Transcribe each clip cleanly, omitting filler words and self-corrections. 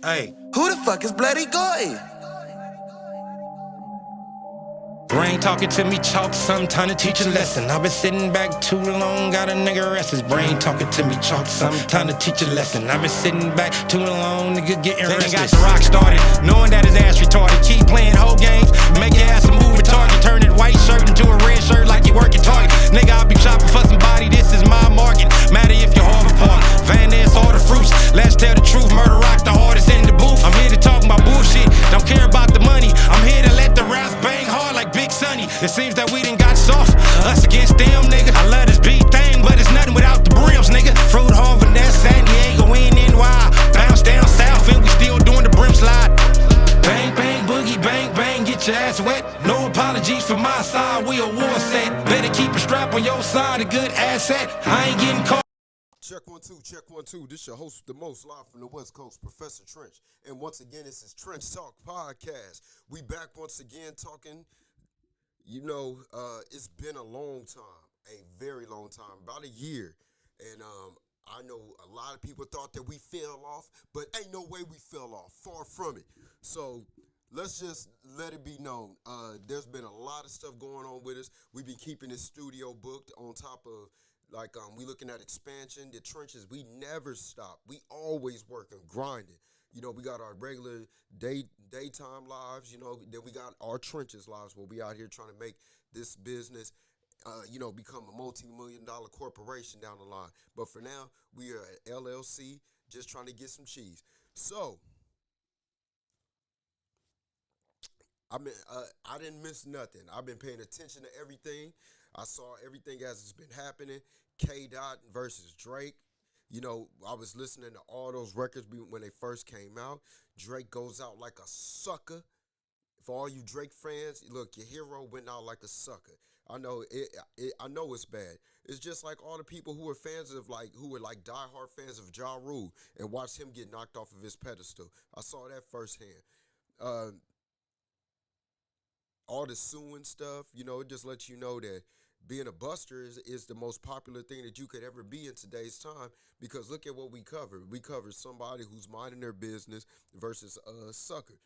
Hey, who the fuck is Bloody Goy? Brain talking to me, chalk, some time to teach a lesson. I've been sitting back too long, got a nigga restless. Brain talking to me, chalk, some time to teach a lesson. I've been sitting back too long, nigga getting restless. Got the rock started, knowing that his ass retarded. Keep playing whole games, make your ass a moving target. Turn that white shirt into a red shirt like you working Target. Nigga, I'll be shopping for somebody, this is my market. Matter if you're Harvard Park, Van Ness, all the fruits. Let's tell the truth, murder rock the hardest in the booth. I'm here to talk about bullshit, don't care about the money. I'm here to let the raps bang hard like Big Sonny. It seems that we done got soft, us against them, nigga. I love this beat thing, but it's nothing without the brims, nigga. Fruit Harvard, that's San Diego, we in NY. Bounce down south and we still doing the brim slide. Bang, bang, boogie, bang, bang, get your ass wet. No apologies for my side, we a war set. Better keep a strap on your side, a good asset. I ain't getting caught. Check 1 2, check 1 2. This your host with the most, live from the West Coast, Professor Trench. And once again, this is Trench Talk Podcast. We back once again talking. You know, it's been a long time, a very long time, about a year. And I know a lot of people thought that we fell off, but ain't no way we fell off. Far from it. So let's just let it be known. There's been a lot of stuff going on with us. We've been keeping this studio booked on top of, like, we looking at expansion. The trenches, we never stop. We always working, grinding. You know, we got our regular daytime lives, you know, then we got our trenches lives where we out here trying to make this business, you know, become a multi-million-dollar corporation down the line. But for now, we are at LLC, just trying to get some cheese. So, I didn't miss nothing. I've been paying attention to everything. I saw everything as it's been happening. K-Dot versus Drake. You know, I was listening to all those records when they first came out. Drake goes out like a sucker. For all you Drake fans, look, your hero went out like a sucker. I know I know it's bad. It's just like all the people who were fans of, like, who were like diehard fans of Ja Rule and watched him get knocked off of his pedestal. I saw that firsthand. All the suing stuff, you know, it just lets you know that being a buster is the most popular thing that you could ever be in today's time, because look at what we covered. We covered somebody who's minding their business versus a sucker.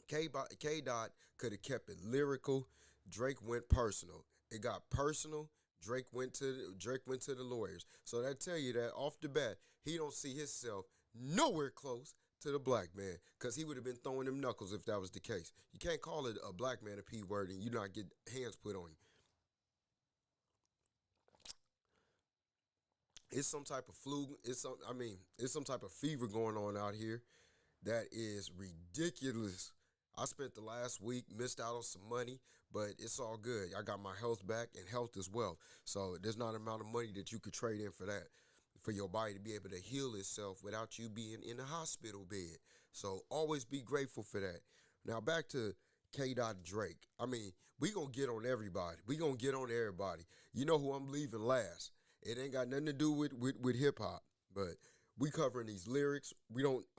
K-Dot could have kept it lyrical. Drake went personal. It got personal. Drake went to the lawyers. So that tell you that off the bat, he don't see himself nowhere close to the black man, because he would have been throwing them knuckles if that was the case. You can't call it a black man a P word and you not get hands put on you. It's some type of flu. It's some type of fever going on out here that is ridiculous. I spent the last week, missed out on some money, but it's all good. I got my health back, and health is wealth. So there's not an amount of money that you could trade in for that, for your body to be able to heal itself without you being in a hospital bed. So always be grateful for that. Now back to K-Dot Drake. I mean, we gonna get on everybody. You know who I'm leaving last. It ain't got nothing to do with hip-hop, but we covering these lyrics.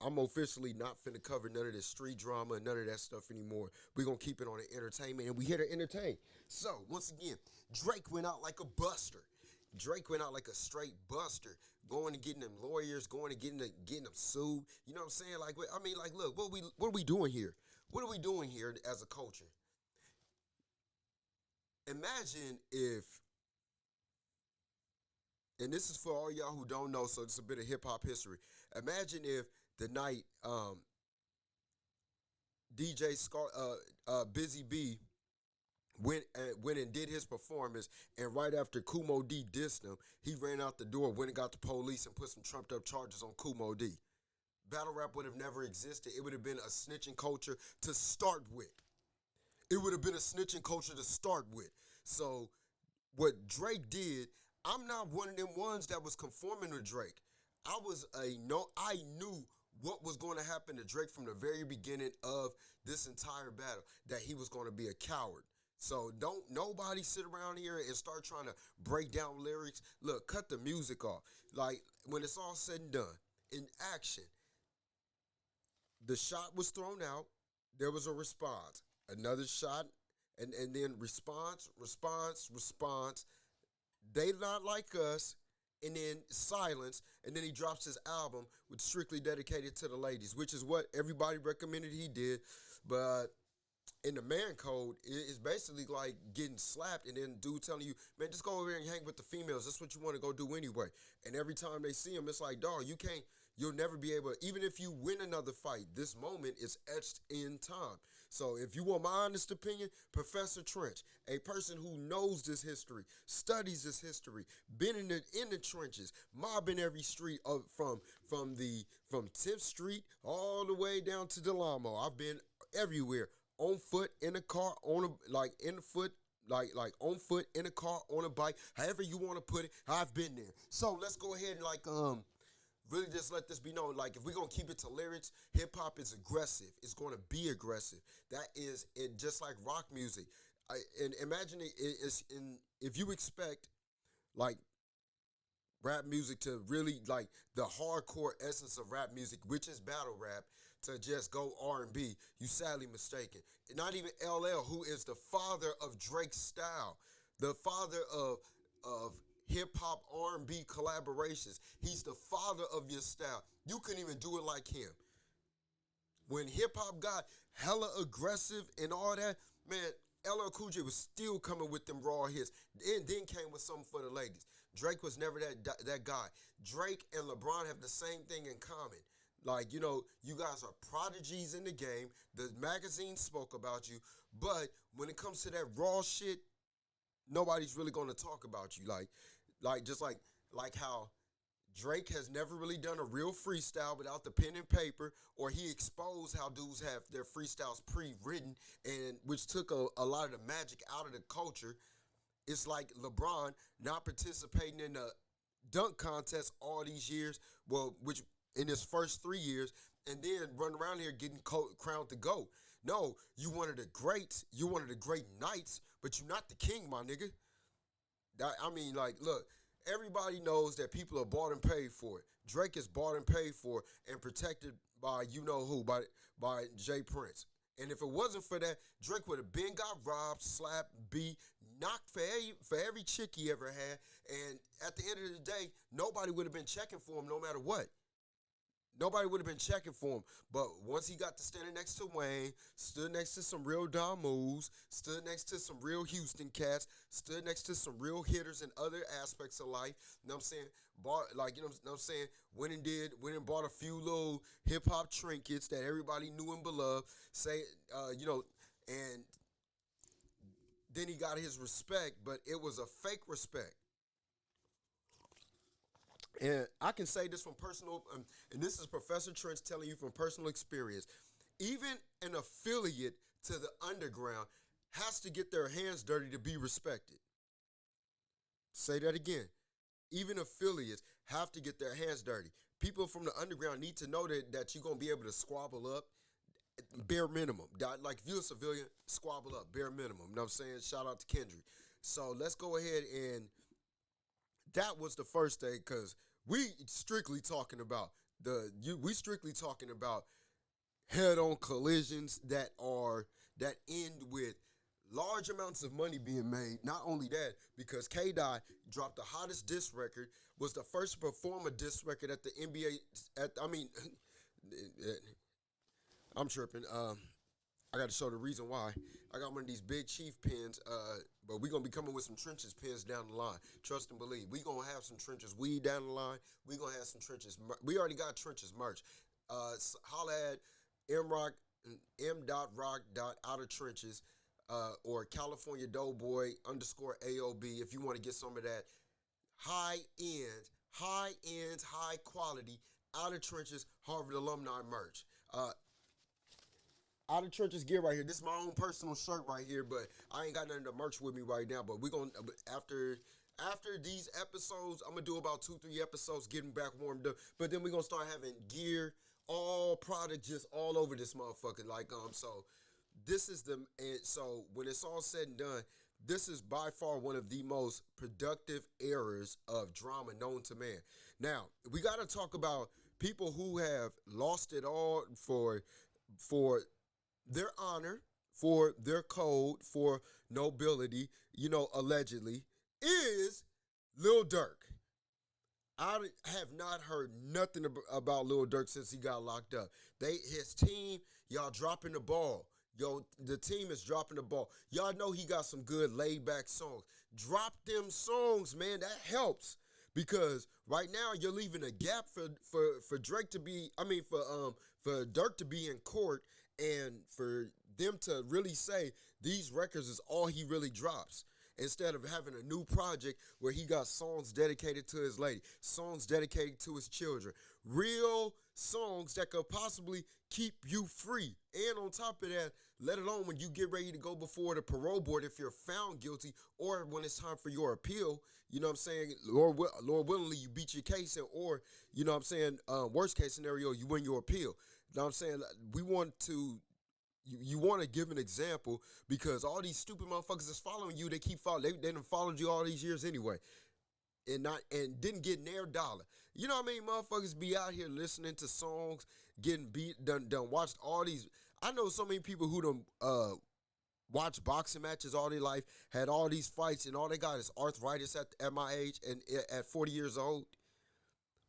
I'm officially not finna cover none of this street drama and none of that stuff anymore. We gonna keep it on the entertainment, and we here to entertain. So, once again, Drake went out like a buster. Drake went out like a straight buster, going and getting them lawyers, going and getting them sued. You know what I'm saying? Like, I mean, like, look, what are we doing here? What are we doing here as a culture? Imagine if, and this is for all y'all who don't know, so it's a bit of hip-hop history. Imagine if the night DJ Busy B went and did his performance, and right after Kumo D dissed him, he ran out the door, went and got the police, and put some trumped-up charges on Kumo D. Battle rap would have never existed. It would have been a snitching culture to start with. So what Drake did, I'm not one of them ones that was conforming to Drake. I knew what was going to happen to Drake from the very beginning of this entire battle, that he was going to be a coward. So don't nobody sit around here and start trying to break down lyrics. Look, cut the music off. Like, when it's all said and done, in action, the shot was thrown out, there was a response. Another shot, and then response. They not like us. and then silence, and then he drops his album with strictly dedicated to the ladies, which is what everybody recommended he did. But in the man code, it's basically like getting slapped and then dude telling you, man, just go over here and hang with the females. That's what you want to go do anyway. And every time they see him, it's like, dog, you'll never be able, even if you win another fight, this moment is etched in time. So if you want my honest opinion, Professor Trench, a person who knows this history, studies this history, been in the trenches, mobbing every street from 10th Street all the way down to Delamo. I've been everywhere. On foot, in a car, on foot, in a car, on a bike, however you want to put it, I've been there. So let's go ahead and really just let this be known. Like, if we're gonna keep it to lyrics, hip hop is aggressive. It's gonna be aggressive. That is it, just like rock music. And imagine if you expect like rap music to really like the hardcore essence of rap music, which is battle rap, to just go R&B, you sadly mistaken. Not even LL, who is the father of Drake's style, the father of hip-hop R&B collaborations. He's the father of your style. You couldn't even do it like him. When hip-hop got hella aggressive and all that, man, LL Cool J was still coming with them raw hits, and then came with something for the ladies. Drake was never that guy. Drake and LeBron have the same thing in common. Like, you guys are prodigies in the game. The magazine spoke about you. But when it comes to that raw shit, nobody's really going to talk about you. Like how Drake has never really done a real freestyle without the pen and paper, or he exposed how dudes have their freestyles pre-written, and which took a lot of the magic out of the culture. It's like LeBron not participating in the dunk contest all these years, which in his first 3 years, and then run around here getting crowned the GOAT. No, you one of the greats, you one of the great knights, but you're not the king, my nigga. Look, everybody knows that people are bought and paid for it. Drake is bought and paid for and protected by you-know-who, by Jay Prince. And if it wasn't for that, Drake would have been got robbed, slapped, beat, knocked for every chick he ever had. And at the end of the day, nobody would have been checking for him no matter what. Nobody would have been checking for him. But once he got to standing next to Wayne, stood next to some real Don Moves, stood next to some real Houston cats, stood next to some real hitters in other aspects of life, you know what I'm saying? Went and bought a few little hip-hop trinkets that everybody knew and beloved, and then he got his respect, but it was a fake respect. And I can say this from personal, and this is Professor Trench telling you from personal experience. Even an affiliate to the underground has to get their hands dirty to be respected. Say that again. Even affiliates have to get their hands dirty. People from the underground need to know that you're going to be able to squabble up, bare minimum. Like if you're a civilian, squabble up, bare minimum. You know what I'm saying? Shout out to Kendrick. So let's go ahead, and that was the first thing, because we strictly talking about head-on collisions that end with large amounts of money being made. Not only that, because K-Dot dropped the hottest diss record, was the first to perform a diss record at the NBA. I'm tripping. I got to show the reason why. I got one of these big Chief pins, but we're going to be coming with some Trenches pins down the line. Trust and believe. We're going to have some Trenches weed down the line. We're going to have some Trenches. We already got Trenches merch. Holla at m.rock.outertrenches or California Doughboy _AOB if you want to get some of that high-end, high quality Outer Trenches Harvard alumni merch. Outer Trenches gear right here. This is my own personal shirt right here, but I ain't got nothing to merch with me right now. But we're going to, after these episodes, I'm going to do about 2-3 episodes getting back warmed up. But then we're going to start having gear, all product just all over this motherfucker. So this is so when it's all said and done, this is by far one of the most productive eras of drama known to man. Now, we got to talk about people who have lost it all for their honor, for their code, for nobility, allegedly, is Lil Durk. I have not heard nothing about Lil Durk since he got locked up. His team, y'all dropping the ball. Yo, the team is dropping the ball. Y'all know he got some good laid back songs. Drop them songs, man. That helps because right now you're leaving a gap for Drake to be. I mean, for Durk to be in court and for them to really say these records is all he really drops. Instead of having a new project where he got songs dedicated to his lady, songs dedicated to his children, real songs that could possibly keep you free. And on top of that, let alone when you get ready to go before the parole board if you're found guilty or when it's time for your appeal, you know what I'm saying, Lord willingly, you beat your case, or, you know what I'm saying, worst case scenario, you win your appeal. You know what I'm saying? We want to you want to give an example because all these stupid motherfuckers that's following you, they keep following. They done followed you all these years anyway, and didn't get near dollar. You know what I mean? Motherfuckers be out here listening to songs, getting beat, done watched all these. I know so many people who done watched boxing matches all their life, had all these fights, and all they got is arthritis at my age and at 40 years old.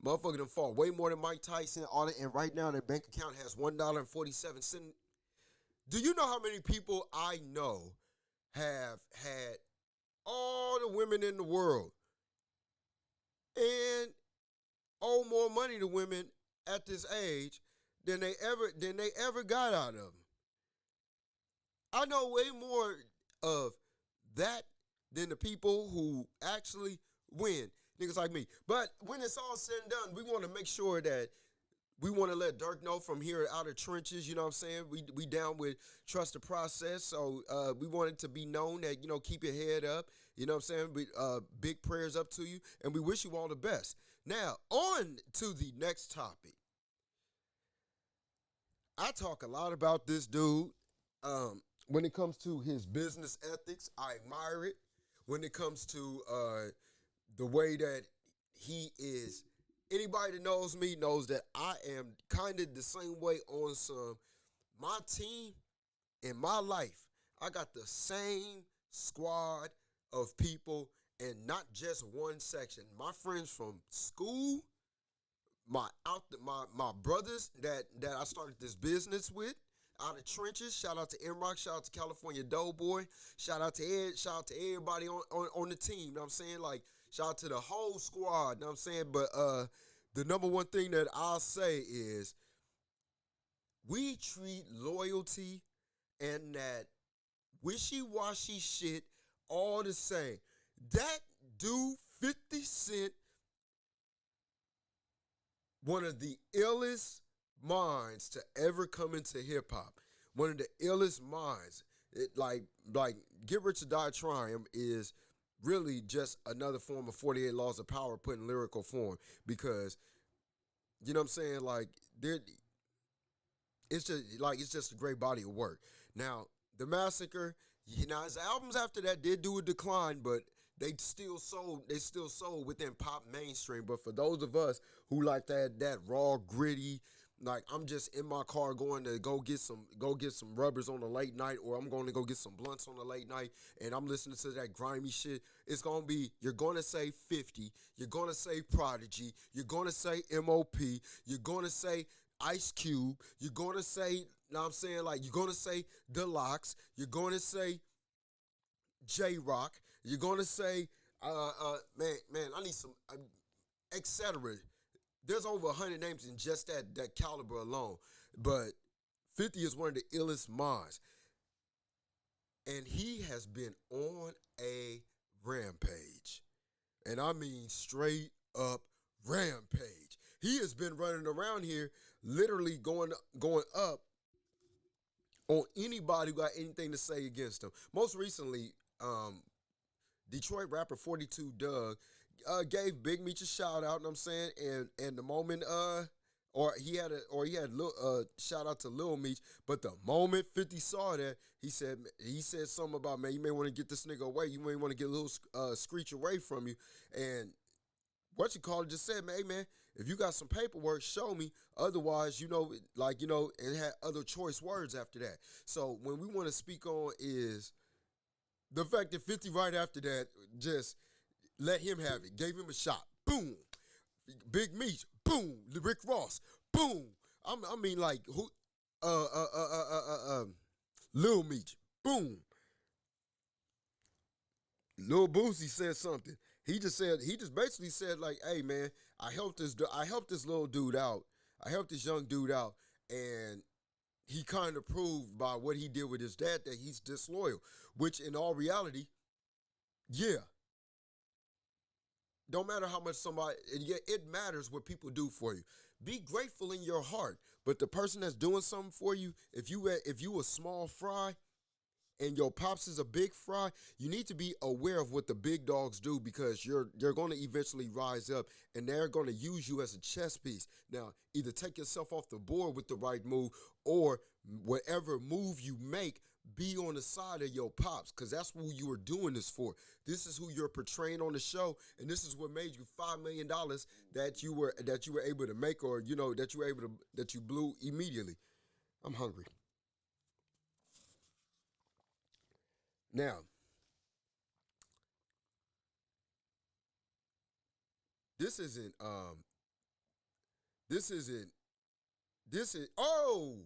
Motherfucker done fought way more than Mike Tyson, and right now their bank account has $1.47. Do you know how many people I know have had all the women in the world and owe more money to women at this age than they ever got out of them? I know way more of that than the people who actually win, niggas like me. But when it's all said and done, we want to make sure that we want to let Durk know from here out of trenches, you know what I'm saying? We down with trust the process, so we want it to be known that, you know, keep your head up, you know what I'm saying? Big prayers up to you, and we wish you all the best. Now, on to the next topic. I talk a lot about this dude. When it comes to his business ethics, I admire it. When it comes to the way that he is, anybody that knows me knows that I am kind of the same way on my team in my life. I got the same squad of people and not just one section. My friends from school, my brothers that I started this business with, out of trenches. Shout out to M-Rock, shout out to California Doughboy, shout out to Ed, shout out to everybody on the team, you know what I'm saying? Like, shout out to the whole squad, you know what I'm saying? But the number one thing that I'll say is we treat loyalty and that wishy-washy shit all the same. That dude, 50 Cent, one of the illest minds to ever come into hip-hop. One of the illest minds. Like Get Rich or Die Trying is really just another form of 48 Laws of Power put in lyrical form because, you know what I'm saying, like, it's just a great body of work. Now, The Massacre, his albums after that did do a decline, but they still sold within pop mainstream. But for those of us who like that raw, gritty, like, I'm just in my car going to go get some rubbers on a late night, or I'm going to go get some blunts on a late night, and I'm listening to that grimy shit. It's going to be, you're going to say 50, you're going to say Prodigy, you're going to say M.O.P., you're going to say Ice Cube, you're going to say, you know what I'm saying, like, you're going to say Deluxe, you're going to say J-Rock, you're going to say, man, I need some, etc. There's over 100 names in just that caliber alone. But 50 is one of the illest minds. And he has been on a rampage. And I mean straight up rampage. He has been running around here literally going up on anybody who got anything to say against him. Most recently, Detroit rapper 42 Doug gave Big Meech a shout out, you know what I'm saying? And the moment he had shout out to Lil Meech, but the moment 50 saw that, he said something about, man, you may want to get this nigga away. You may want to get a little screech away from you. And what you call it just said, man, hey, man, if you got some paperwork, show me. Otherwise, and had other choice words after that. So when we want to speak on is the fact that 50 right after that just let him have it, gave him a shot. Boom. Big Meech, boom. Rick Ross, boom. I mean, like who? Lil Meech, boom. Lil Boosie said something. He just basically said like, "Hey man, I helped this little dude out. I helped this young dude out, and he kind of proved by what he did with his dad that he's disloyal. Which in all reality, yeah, don't matter how much somebody, and yet it matters what people do for you. Be grateful in your heart, but the person that's doing something for you, if you a small fry and your pops is a big fry, you need to be aware of what the big dogs do because you're going to eventually rise up and they're going to use you as a chess piece. Now, either take yourself off the board with the right move or whatever move you make, be on the side of your pops because that's who you were doing this for. This is who you're portraying on the show, and this is what made you $5 million that you were able to make, or that you blew immediately. I'm hungry. Now, this isn't this isn't this is oh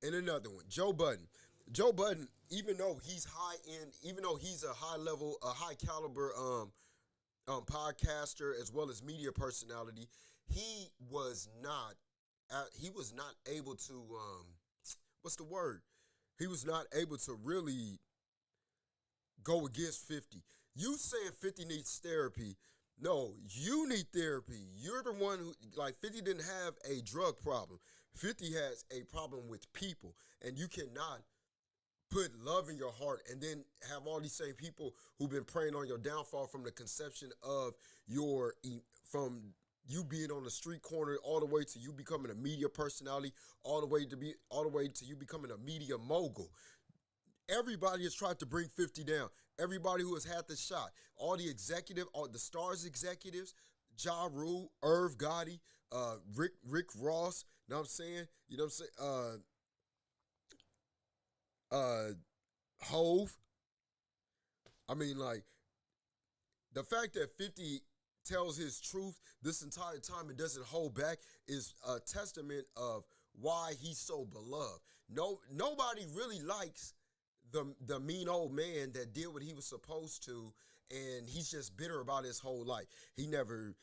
and another one. Joe Budden. Joe Budden, even though he's high end, even though he's a high level, a high caliber podcaster as well as media personality, he was not able to what's the word? He was not able to really go against 50. You saying 50 needs therapy. No, you need therapy. You're the one who, like, 50 didn't have a drug problem. 50 has a problem with people. And you cannot put love in your heart and then have all these same people who've been preying on your downfall from the conception of from you being on the street corner all the way to you becoming a media personality, all the way to you becoming a media mogul. Everybody has tried to bring 50 down. Everybody who has had the shot. All the Stars executives, Ja Rule, Irv Gotti, Rick Ross, know what I'm saying? You know what I'm saying? Hove. I mean, like, the fact that 50 tells his truth this entire time and doesn't hold back is a testament of why he's so beloved. Nobody really likes the mean old man that did what he was supposed to, and he's just bitter about his whole life. He never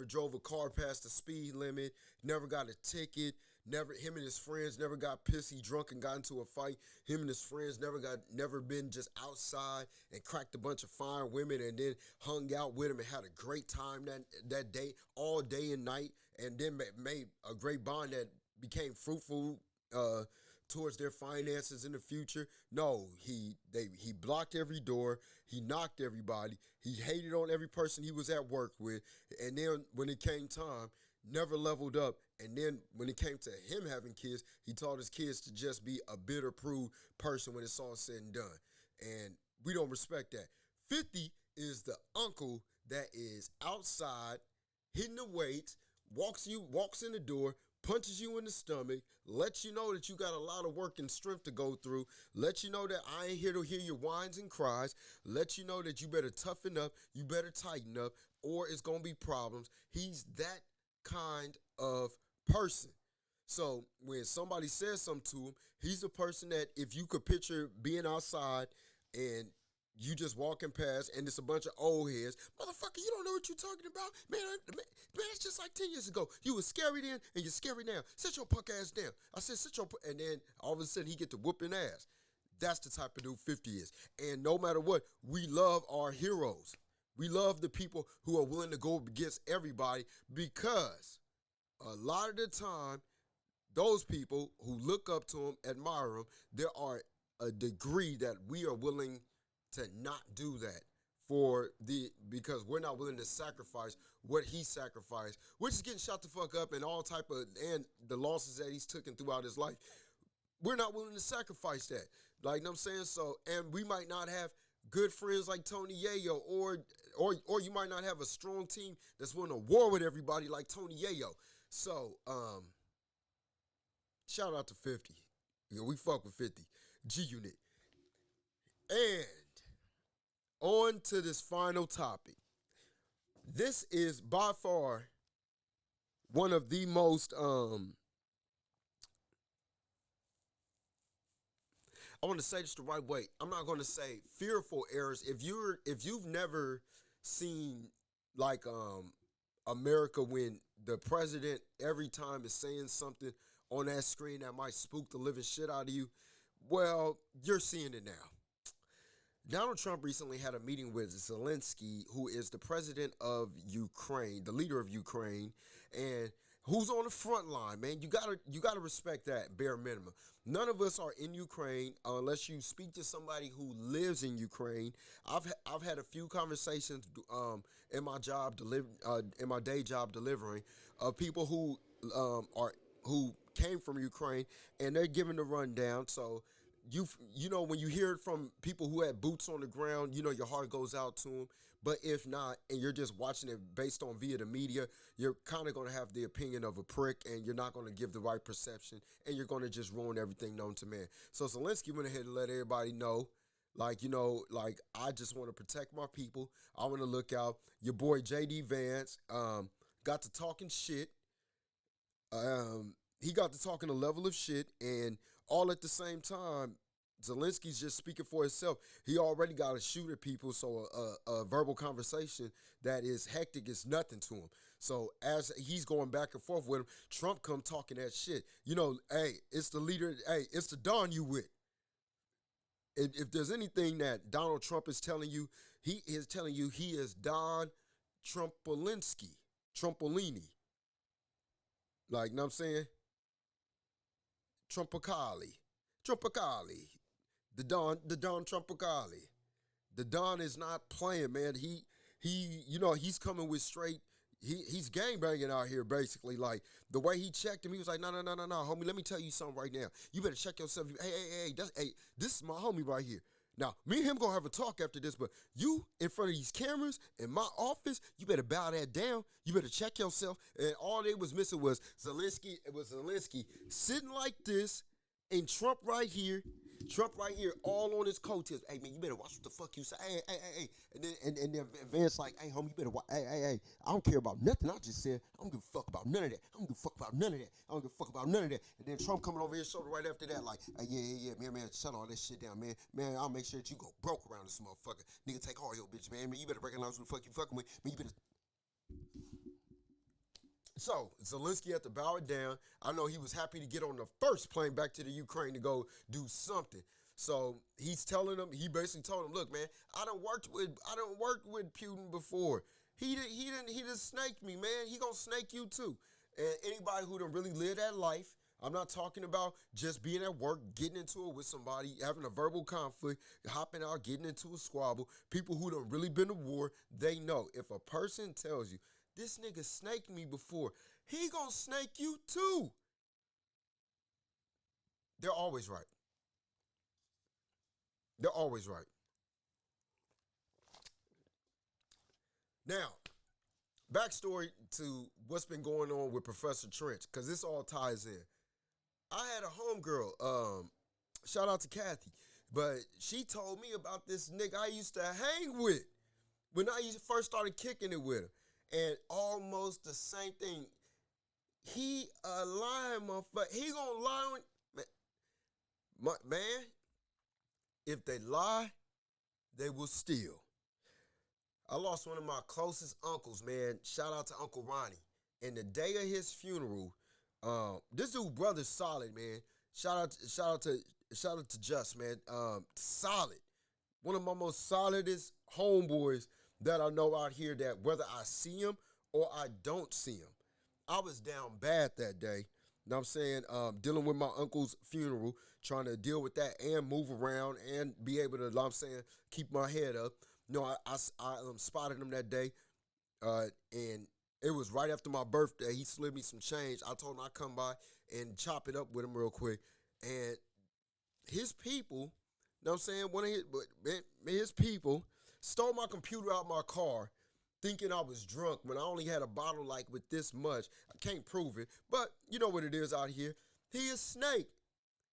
drove a car past the speed limit, never got a ticket, him and his friends never got pissy drunk and got into a fight. Him and his friends never been just outside and cracked a bunch of fine women and then hung out with him and had a great time that day, all day and night, and then made a great bond that became fruitful towards their finances in the future. No, he blocked every door. He knocked everybody. He hated on every person he was at work with. And then when it came time, never leveled up. And then when it came to him having kids, he taught his kids to just be a bitter, prude person when it's all said and done. And we don't respect that. 50 is the uncle that is outside, hitting the weights, walks in the door, punches you in the stomach, lets you know that you got a lot of work and strength to go through, lets you know that I ain't here to hear your whines and cries, lets you know that you better toughen up, you better tighten up, or it's going to be problems. He's that kind of person. So when somebody says something to him, he's the person that if you could picture being outside and you just walking past and it's a bunch of old heads, motherfucker, you don't know what you're talking about. Man, it's just like 10 years ago. You was scary then and you're scary now. Sit your punk ass down. I said, and then all of a sudden he get to whooping ass. That's the type of dude 50 is. And no matter what, we love our heroes. We love the people who are willing to go against everybody because a lot of the time, those people who look up to him, admire him, there are a degree that we are willing to not do that because we're not willing to sacrifice what he sacrificed, which is getting shot the fuck up and and the losses that he's taken throughout his life. We're not willing to sacrifice that. Like, you know what I'm saying? So, and we might not have good friends like Tony Yayo, or you might not have a strong team that's willing to war with everybody like Tony Yayo. So, shout out to 50. You know, we fuck with 50. G-Unit. And on to this final topic. This is by far one of the most I want to say this the right way. I'm not going to say fearful errors. If you've never seen like America when the president every time is saying something on that screen that might spook the living shit out of you, well, you're seeing it now. Donald Trump recently had a meeting with Zelensky, who is the president of Ukraine, the leader of Ukraine, and who's on the front line, man. You gotta respect that bare minimum. None of us are in Ukraine unless you speak to somebody who lives in Ukraine. I've had a few conversations in my in my day job delivering of people who are who came from Ukraine, and they're giving the rundown. So you know when you hear it from people who had boots on the ground, you know your heart goes out to them. But if not, and you're just watching it based on via the media, you're kind of going to have the opinion of a prick, and you're not going to give the right perception, and you're going to just ruin everything known to man. So Zelensky went ahead and let everybody know, like, you know, like, I just want to protect my people. I want to look out. Your boy J.D. Vance got to talking shit. He got to talking a level of shit, and all at the same time, Zelensky's just speaking for himself. He already got to shoot at people, so a verbal conversation that is hectic is nothing to him. So as he's going back and forth with him, Trump come talking that shit. You know, hey, it's the leader. Hey, it's the Don you with. If there's anything that Donald Trump is telling you, he is telling you he is Don Trumpolini. Like, you know what I'm saying? Trumpacali. The Don Trumpacali. The Don is not playing, man. You know, he's coming with straight. He's gangbanging out here, basically. Like, the way he checked him, he was like, no, homie, let me tell you something right now. You better check yourself. Hey, this is my homie right here. Now, me and him gonna have a talk after this, but you in front of these cameras in my office, you better bow that down. You better check yourself. And all they was missing was Zelensky. It was Zelensky sitting like this, and Trump right here, all on his coattails. Hey, man, you better watch what the fuck you say. Hey. And then Vance like, hey, homie, you better watch. Hey. I don't care about nothing I just said. I don't give a fuck about none of that. I don't give a fuck about none of that. And then Trump coming over his shoulder right after that like, hey, yeah, man, shut all this shit down, man. Man, I'll make sure that you go broke around this motherfucker. Nigga, take all your bitch, man. You better recognize who the fuck you fucking with. Man, you better... So, Zelensky had to bow it down. I know he was happy to get on the first plane back to the Ukraine to go do something. So, he basically told him, look, man, I done worked with Putin before. He just snaked me, man. He gonna snake you too. And anybody who done really lived that life, I'm not talking about just being at work, getting into it with somebody, having a verbal conflict, hopping out, getting into a squabble. People who done really been to war, they know. If a person tells you, this nigga snaked me before, he gonna snake you too. They're always right. They're always right. Now, backstory to what's been going on with Professor Trench, because this all ties in. I had a homegirl, shout out to Kathy, but she told me about this nigga I used to hang with when I first started kicking it with him. And almost the same thing. He a lying motherfucker. He gonna lie on... Man, if they lie, they will steal. I lost one of my closest uncles, man. Shout out to Uncle Ronnie. And the day of his funeral, this dude brother's solid, man. Shout out to Just, man. Solid. One of my most solidest homeboys that I know out here, that whether I see him or I don't see him. I was down bad that day. You know what I'm saying? Dealing with my uncle's funeral, trying to deal with that and move around and be able to, you know what I'm saying, keep my head up. You know, I spotted him that day, and it was right after my birthday. He slid me some change. I told him I'd come by and chop it up with him real quick. And his people, you know what I'm saying, his people stole my computer out my car thinking I was drunk when I only had a bottle like with this much. I can't prove it, but you know what it is out here. He is snake,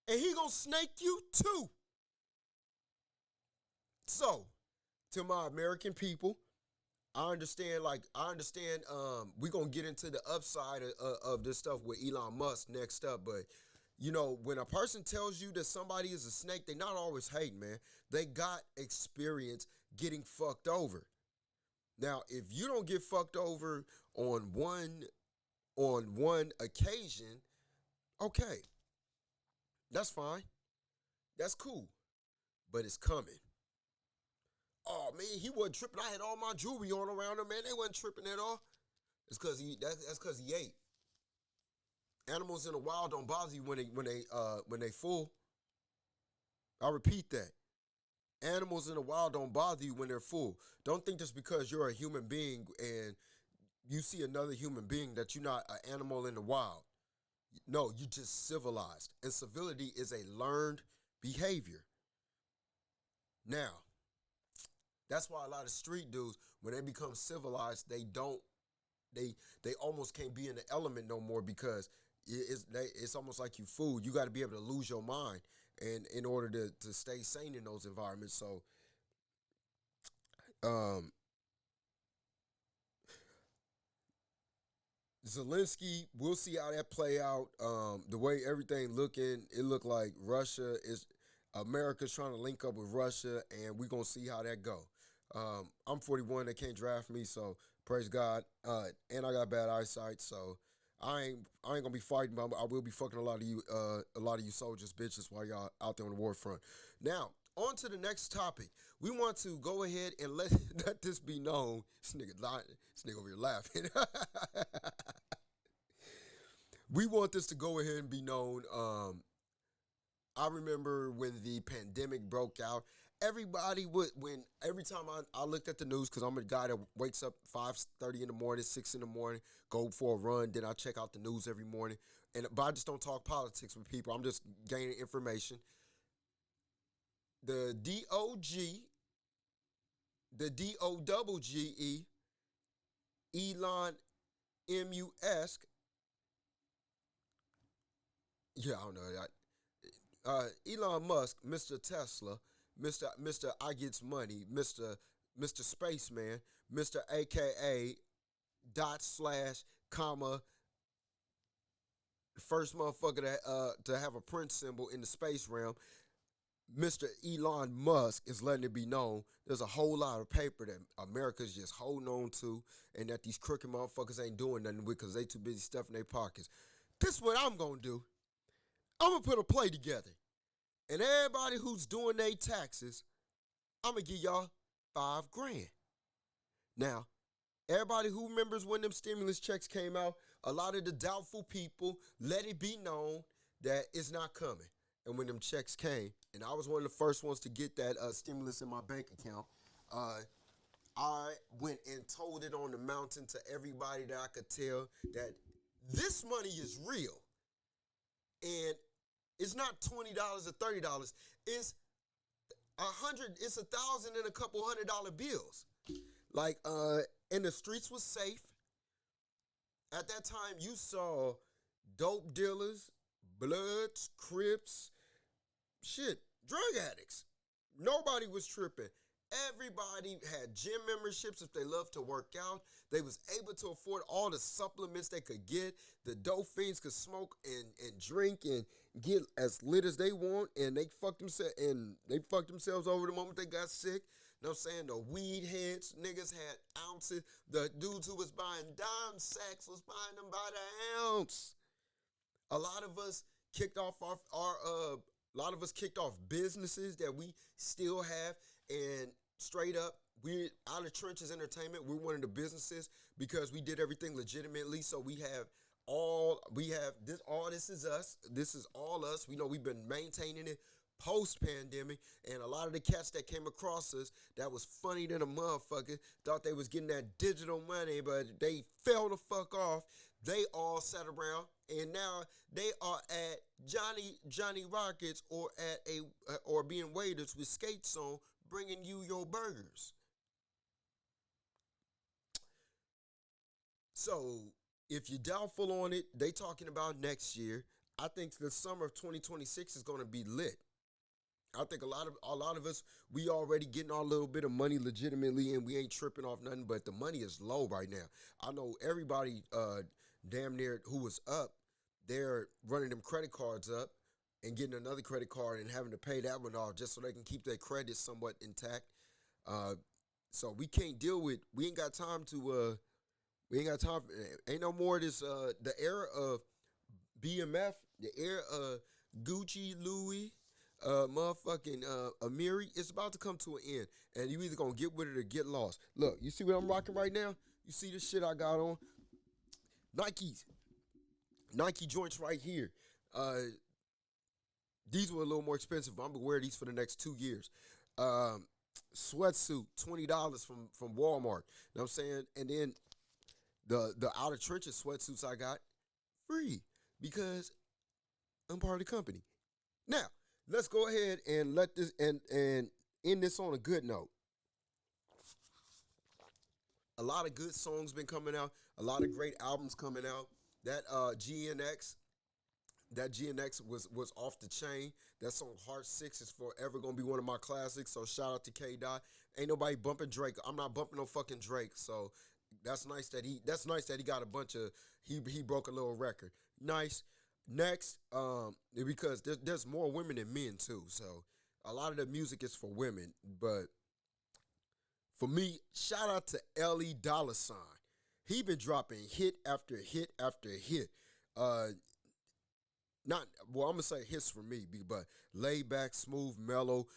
and he gonna snake you too. So, to my American people, I understand. Like I understand. We're gonna get into the upside of this stuff with Elon Musk next up, but you know, when a person tells you that somebody is a snake, they not always hating, man. They got experience getting fucked over. Now, if you don't get fucked over on one occasion, okay, that's fine. That's cool. But it's coming. Oh man, he wasn't tripping. I had all my jewelry on around him, man. They wasn't tripping at all. It's cause that's cause he ate. Animals in the wild don't bother you when they full. I repeat that. Animals in the wild don't bother you when they're full. Don't think just because you're a human being and you see another human being that you're not an animal in the wild. No, you just civilized. And civility is a learned behavior. Now, that's why a lot of street dudes, when they become civilized, they almost can't be in the element no more because it's almost like you food. You got to be able to lose your mind and in order to stay sane in those environments. So um, Zelensky, we'll see how that play out. The way everything looking, it looked like America's trying to link up with Russia, and we're gonna see how that go. I'm 41, they can't draft me, so praise God. And I got bad eyesight, so I ain't gonna be fighting, but I will be fucking a lot of you soldiers, bitches, while y'all out there on the war front. Now, on to the next topic. We want to go ahead and let this be known. This nigga over here laughing. We want this to go ahead and be known. I remember when the pandemic broke out, everybody would every time I looked at the news, because I'm a guy that wakes up 5:30 in the morning, 6 in the morning, go for a run, then I check out the news every morning. But I just don't talk politics with people. I'm just gaining information. The DOG, the DOGGE, Elon Musk. Yeah, I don't know. Elon Musk, Mr. Tesla, Mr. I gets money, Mr. Spaceman, Mr. AKA dot slash comma first motherfucker to have a Prince symbol in the space realm. Mr. Elon Musk is letting it be known there's a whole lot of paper that America's just holding on to and that these crooked motherfuckers ain't doing nothing with because they too busy stuffing their pockets. This is what I'm going to do. I'm going to put a play together. And everybody who's doing their taxes, I'm going to give y'all $5,000. Now, everybody who remembers when them stimulus checks came out, a lot of the doubtful people let it be known that it's not coming. And when them checks came, and I was one of the first ones to get that stimulus in my bank account, I went and told it on the mountain to everybody that I could tell that this money is real. And it's not $20 or $30. It's $100. It's $1,000 and a couple $100 bills. Like, and the streets was safe. At that time, you saw dope dealers, Bloods, Crips, shit, drug addicts. Nobody was tripping. Everybody had gym memberships if they loved to work out. They was able to afford all the supplements they could get. The dope fiends could smoke and drink and get as lit as they want, and they fucked themselves over the moment they got sick. You know what I'm saying? The weed heads, niggas had ounces. The dudes who was buying dime sacks was buying them by the ounce. A lot of us kicked off businesses that we still have, and straight up, we out of Trenches Entertainment. We're one of the businesses because we did everything legitimately. So we have this. All this is us. This is all us. We know we've been maintaining it post-pandemic, and a lot of the cats that came across us that was funny than a motherfucker thought they was getting that digital money, but they fell the fuck off. They all sat around, and now they are at Johnny Rockets or being waiters with skates on, bringing you your burgers. So if you're doubtful on it, they talking about next year. I think the summer of 2026 is going to be lit. I think a lot of us, we already getting our little bit of money legitimately, and we ain't tripping off nothing. But the money is low right now. I know everybody, damn near who was up, they're running them credit cards up and getting another credit card and having to pay that one off just so they can keep their credit somewhat intact. Uh, so we can't deal with. We ain't got time to. We ain't got time. Ain't no more of this. The era of BMF, the era of Gucci, Louis, motherfucking Amiri, it's about to come to an end. And you either gonna get with it or get lost. Look, you see what I'm rocking right now? You see this shit I got on? Nike joints right here. These were a little more expensive. I'm gonna wear these for the next 2 years. Sweatsuit, $20 from Walmart. You know what I'm saying? And then the outer trenches sweatsuits I got free because I'm part of the company. Now, let's go ahead and let this and end this on a good note. A lot of good songs been coming out, a lot of great albums coming out. That GNX, was off the chain. That song Heart 6 is forever gonna be one of my classics. So shout out to K Dot. Ain't nobody bumping Drake. I'm not bumping no fucking Drake. So that's nice that he got a bunch of he broke a little record. Nice. Next, because there's more women than men too. So a lot of the music is for women. But for me, shout out to Ellie Dollar Sign. He been dropping hit after hit after hit. Not well, I'm gonna say hits for me, but laid back, smooth, mellow.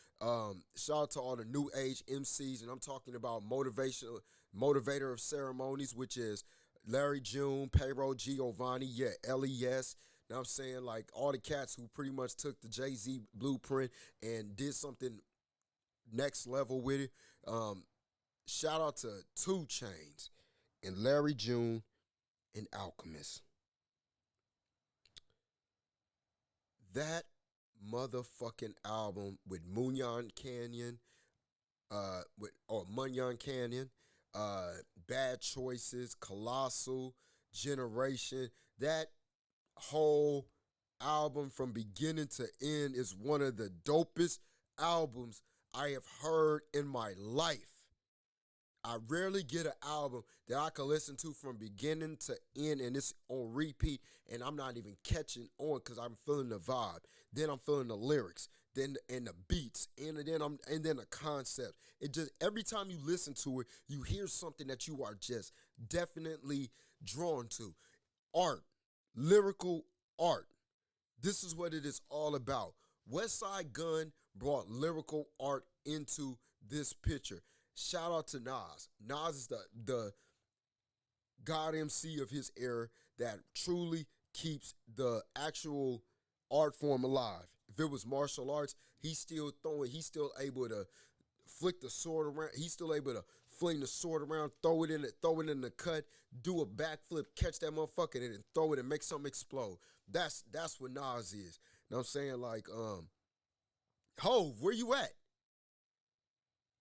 Shout out to all the new age MCs, and I'm talking about motivator of ceremonies, which is Larry June, Payroll Giovanni, yeah, LES. Know what I'm saying? Like all the cats who pretty much took the Jay-Z blueprint and did something next level with it. Shout out to 2 Chainz and Larry June and Alchemist. That motherfucking album with Munyon Canyon, Munyon Canyon, Bad Choices, Colossal, Generation, that whole album from beginning to end is one of the dopest albums I have heard in my life. I rarely get an album that I can listen to from beginning to end and it's on repeat and I'm not even catching on because I'm feeling the vibe. Then I'm feeling the lyrics, then and the beats, and then the concept. It just every time you listen to it, you hear something that you are just definitely drawn to. Art, lyrical art. This is what it is all about. Westside Gunn brought lyrical art into this picture. Shout out to Nas. Nas is the God MC of his era that truly keeps the actual art form alive. If it was martial arts, he's still able to flick the sword around. He's still able to fling the sword around, throw it in the cut, do a backflip, catch that motherfucker, and then throw it and make something explode. That's what Nas is. You know what I'm saying? Like, Hove, where you at?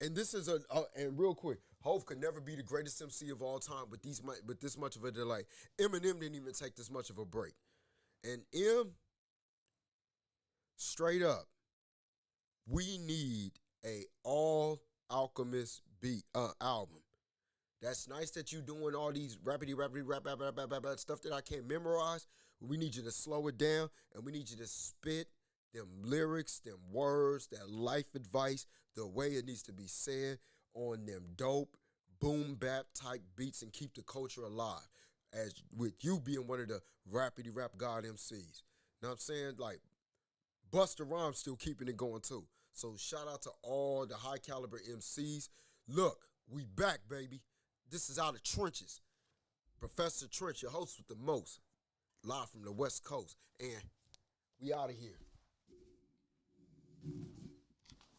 And this is and real quick, Hove could never be the greatest MC of all time, but this much of a delay. Eminem didn't even take this much of a break. And straight up, we need a all Alchemist beat album. That's nice that you doing all these rapidy rap stuff that I can't memorize. We need you to slow it down, and we need you to spit them lyrics, them words, that life advice, the way it needs to be said on them dope boom bap type beats and keep the culture alive. As with you being one of the rapidy rap god MCs. Know what I'm saying? Like Busta Rhymes still keeping it going too. So shout out to all the high caliber MCs. Look, we back, baby. This is Out of Trenches. Professor Trench, your host with the most. Live from the West Coast. And we out of here.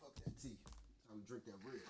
Fuck that tea. Time to drink that red.